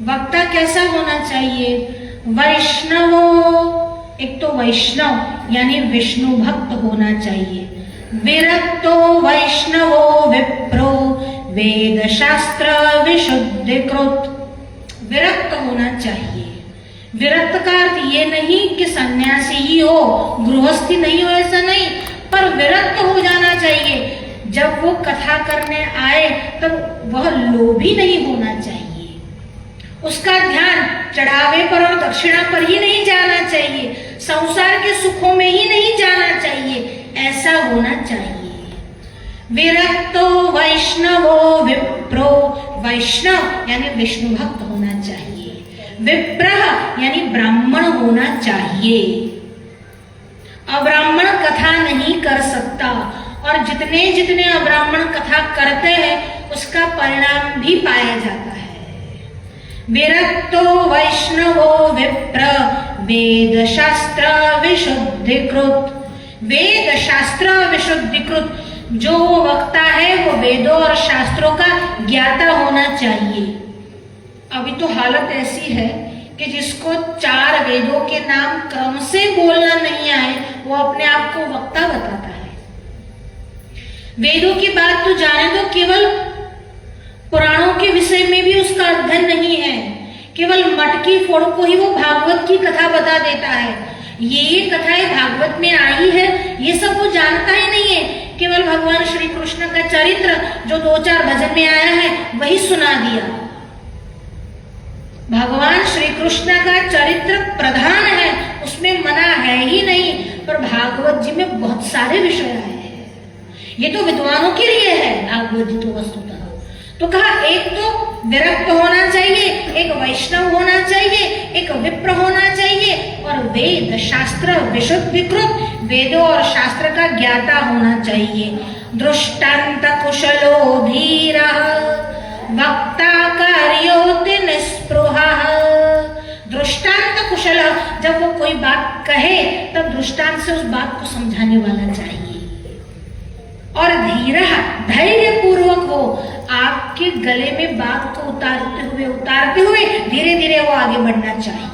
वक्ता कैसा होना चाहिए? वैष्णवो, एक तो वैष्णव यानी विष्णु भक्त होना चाहिए। विरक्तो वैष्णवो विप्रो वेद शास्त्र विशुद्धिकृत, विरक्त होना चाहिए। विरक्त का अर्थ ये नहीं कि सन्यासी ही हो, गृहस्थी नहीं हो, ऐसा नहीं, पर विरक्त हो जाना चाहिए। जब वो कथा करने आए तब वह लोभी नहीं होना चाहिए, उसका ध्यान चढ़ावे पर और दक्षिणा पर ही नहीं जाना चाहिए, संसार के सुखों में ही नहीं जाना चाहिए, ऐसा होना चाहिए। विरक्तो वैष्णवो विप्रो, वैष्णव यानी विष्णु भक्त होना चाहिए। विप्रः यानी ब्राह्मण होना चाहिए। अब्राह्मण कथा नहीं कर सकता, और जितने जितने अब्राह्मण कथा करते हैं उसका परिणाम भी पाया जाता है। विरक्तो वैष्णवो विप्र वेद शास्त्र विशुद्धिकृत, वेद शास्त्र विशुद्धिकृत, जो वक्ता है वो वेदों और शास्त्रों का ज्ञाता होना चाहिए। अभी तो हालत ऐसी है कि जिसको 4 वेदों के नाम क्रम से बोलना नहीं आए वो अपने आप को वक्ता बताता है। वेदों की बात तो जाने दो, केवल पुराणों के विषय में भी उसका अध्ययन नहीं है, केवल मटकी फोड़ को ही वो भागवत की कथा बता देता है। ये कथाएं भागवत में आई है ये सब वो जानता ही नहीं है, केवल भगवान श्री कृष्ण का चरित्र जो 2-4 भजन में आया है वही सुना दिया। भगवान श्री कृष्ण का चरित्र प्रधान है, उसमें मना है ही नहीं, पर भागवत जी में बहुत सारे विषय आए हैं। ये तो विद्वानों के लिए है भागवत जी तो वस्तुतः। तो कहा एक तो विरक्त होना चाहिए, एक वैष्णव होना चाहिए, एक विप्र होना चाहिए, और वेद शास्त्र विशुद्धिकृत, वेदों और शास्त्र का ज्ञाता होना चाहिए। दृष्टांत कुशलो धीरः वक्ता कार्योति निस्पृहः, दृष्टांत कुशल, जब वो कोई बात कहे तब दृष्टांत से उस बात को समझाने वाला चाहिए। और धीरः, धैर्य पूर्वक वो आपके गले में बात को उतारते हुए धीरे धीरे वो आगे बढ़ना चाहिए।